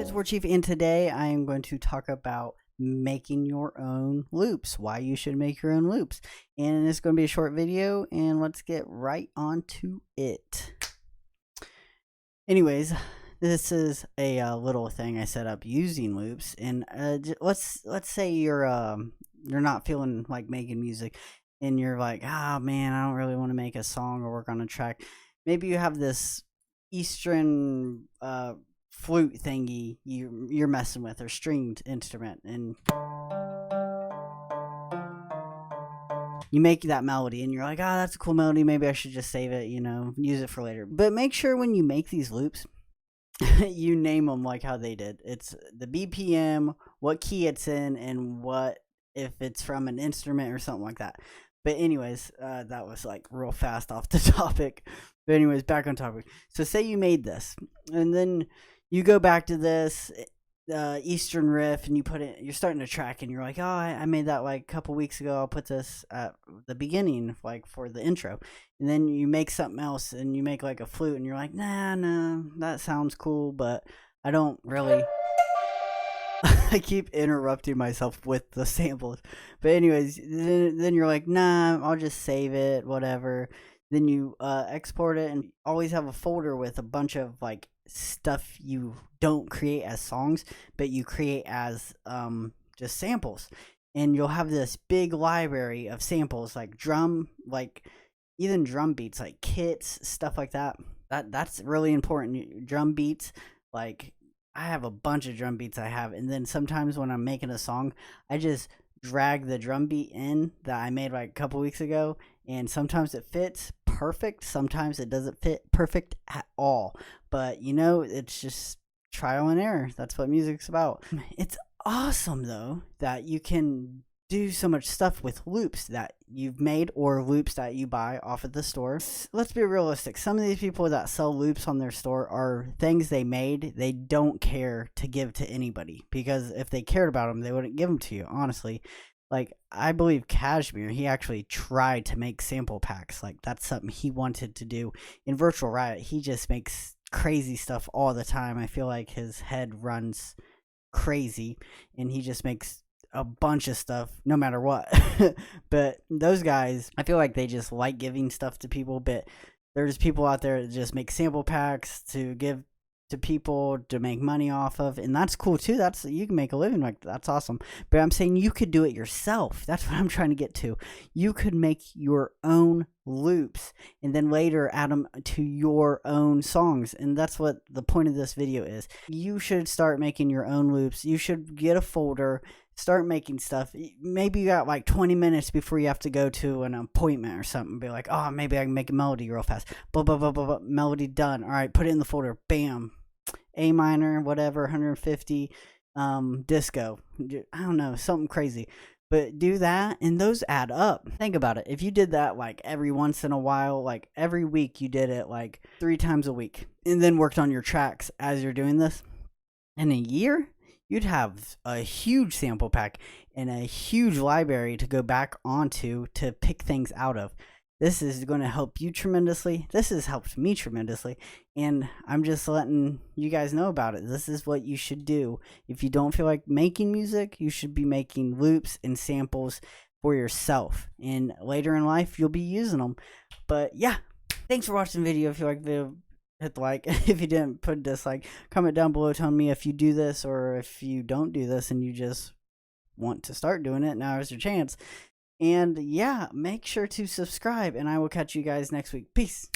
It's Warchief, and today I am going to talk about making your own loops, why you should make your own loops. And it's going to be a short video, and let's get right on to it. Anyways, this is a little thing I set up using loops, and let's say you're not feeling like making music, and you're like, ah, man, I don't really want to make a song or work on a track. Maybe you have this Eastern flute thingy you're messing with, or stringed instrument, and you make that melody and you're like, oh, that's a cool melody, maybe I should just save it, use it for later. But make sure when you make these loops you name them like how they did. It's the BPM, what key it's in, and what if it's from an instrument or something like that. But anyways, that was like real fast off the topic. But anyways, back on topic. So say you made this, and then you go back to this Eastern riff, and you're starting to track, and you're like, oh, I made that like a couple weeks ago. I'll put this at the beginning, like for the intro. And then you make something else, and you make like a flute, and you're like, nah, that sounds cool, but I don't really. I keep interrupting myself with the samples. But anyways, then you're like, nah, I'll just save it, whatever. Then you export it, and always have a folder with a bunch of like stuff you don't create as songs, but you create as just samples. And you'll have this big library of samples, like even drum beats, like kits, stuff like that. That's really important. Drum beats, like I have a bunch of drum beats I have, and then sometimes when I'm making a song, I just drag the drum beat in that I made like a couple weeks ago, and sometimes it fits perfect, sometimes it doesn't fit perfect at all. But it's just trial and error. That's what music's about. It's awesome though that you can do so much stuff with loops that you've made, or loops that you buy off at the store. Let's be realistic. Some of these people that sell loops on their store are things they made they don't care to give to anybody, because if they cared about them, they wouldn't give them to you, honestly. Like, I believe Kashmir, he actually tried to make sample packs. Like, that's something he wanted to do. In Virtual Riot, he just makes crazy stuff all the time. I feel like his head runs crazy, and he just makes a bunch of stuff no matter what. But those guys, I feel like they just like giving stuff to people, but there's people out there that just make sample packs to give to people to make money off of, and that's cool too. You can make a living, like that's awesome. But I'm saying you could do it yourself. That's what I'm trying to get to. You could make your own loops and then later add them to your own songs, and that's what the point of this video is. You should start making your own loops. You should get a folder, start making stuff. Maybe you got like 20 minutes before you have to go to an appointment or something. Be like, oh, maybe I can make a melody real fast. Blah, blah, blah, blah, blah. Melody done. All right, put it in the folder. Bam. A minor, whatever, 150, disco. I don't know, something crazy. But do that, and those add up. Think about it. If you did that like every once in a while, like every week you did it like 3 times a week, and then worked on your tracks as you're doing this, in a year, you'd have a huge sample pack and a huge library to go back onto to pick things out of. This is going to help you tremendously. This has helped me tremendously. And I'm just letting you guys know about it. This is what you should do. If you don't feel like making music, you should be making loops and samples for yourself. And later in life, you'll be using them. But yeah, thanks for watching the video. If you like the video, hit the like. If you didn't, put a dislike. Comment down below telling me if you do this or if you don't do this and you just want to start doing it. Now is your chance. And yeah, make sure to subscribe, and I will catch you guys next week. Peace.